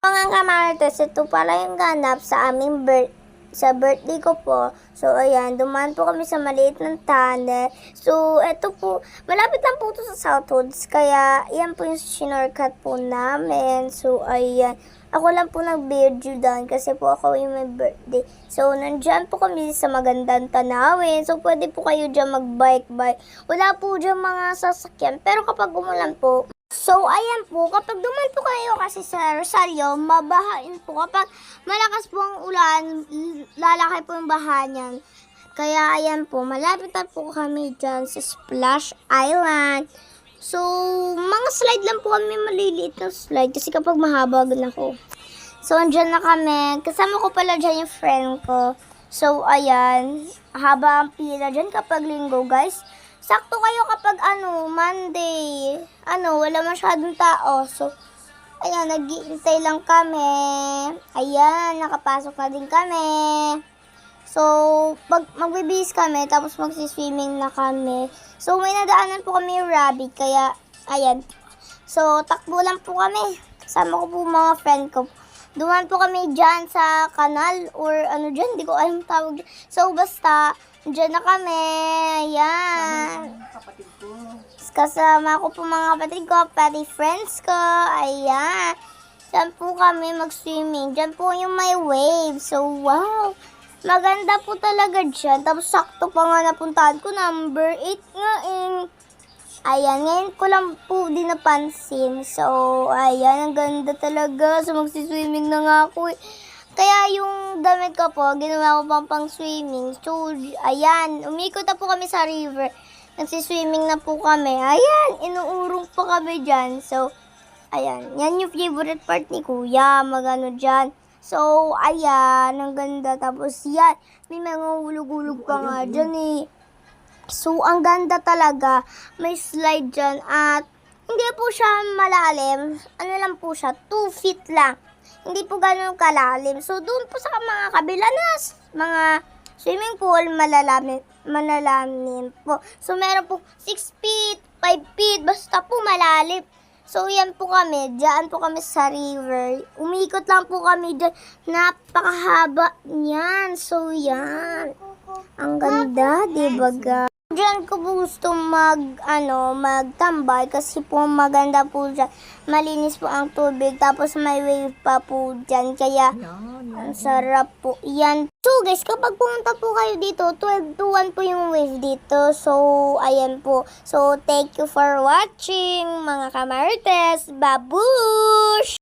Mga kamarites, ito pala yung ganap sa aming sa birthday ko po. So, ayan, dumaan po kami sa maliit ng tunnel. So, ito po, malapit lang po ito sa Southwoods. Kaya, yan po yung shinortcut po namin. So, ayan. Ako lang po nag-video doon kasi po ako yung may birthday. So, nandyan po kami sa magandang tanawin. So, pwede po kayo dyan mag-bike-bike. Wala po dyan mga sasakyan. Pero kapag umulan po, so, ayan po, kapag duman po kayo kasi sa Rosario, mabahain po. Kapag malakas po ang ulan, lalaki po yung baha niyan. Kaya, ayan po, malapit na po kami dyan sa Splash Island. So, mga slide lang po kami, maliliit na slide. Kasi kapag mahaba, na ako. So, andyan na kami. Kasama ko pala dyan yung friend ko. So, ayan, haba ang pila dyan kapag linggo, guys. Sakto kayo kapag Monday, wala masyadong tao. So, ayan, nag-iintay lang kami. Ayan, nakapasok na din kami. So, magbibihis kami, tapos magsiswimming na kami. So, may nadaanan po kami yung rabbit, kaya, ayan. So, takbo lang po kami. Kasama ko po mga friend ko. Duman po kami dyan sa kanal, or dyan, di ko alam tawag dyan. So, basta, dyan na kami. Ayan. Kasama ko po mga kapatid ko, pati friends ko. Ayan. Dyan po kami mag-swimming. Dyan po yung may wave. So, wow. Maganda po talaga dyan. Tapos, sakto pa nga napuntahan ko. Number 8 nga eh. Ayan. Ngayon ko lang po din napansin. So, ayan. Ang ganda talaga. So, magsiswimming na nga ako eh. Kaya yung damit ko po, ginawa ko pang swimming. So, ayan, umikot na po kami sa river. Nagsiswimming na po kami. Ayan, inuurong pa kami dyan. So, ayan, yan yung favorite part ni Kuya, magano dyan. So, ayan, ang ganda. Tapos yan, may mga hulog-hulog pa nga dyan eh. So, ang ganda talaga. May slide dyan at hindi po siya malalim. Ano lang po siya, 2 feet lang. Hindi po ganun kalalim. So, doon po sa mga kabilanas, mga swimming pool, malalalim po. So, meron po 6 feet, 5 feet, basta po malalim. So, yan po kami. Diyan po kami sa river. Umikot lang po kami dyan. Napakahaba niyan. So, yan. Ang ganda, diba ga? Diyan ko po gusto magtambay kasi po maganda po dyan. Malinis po ang tubig, tapos may wave pa po dyan. Kaya, ang sarap po. Yan. So guys, kapag pumunta po kayo dito, 12 to 1 po yung wave dito. So, ayan po. So, thank you for watching, mga kamarites. Babush!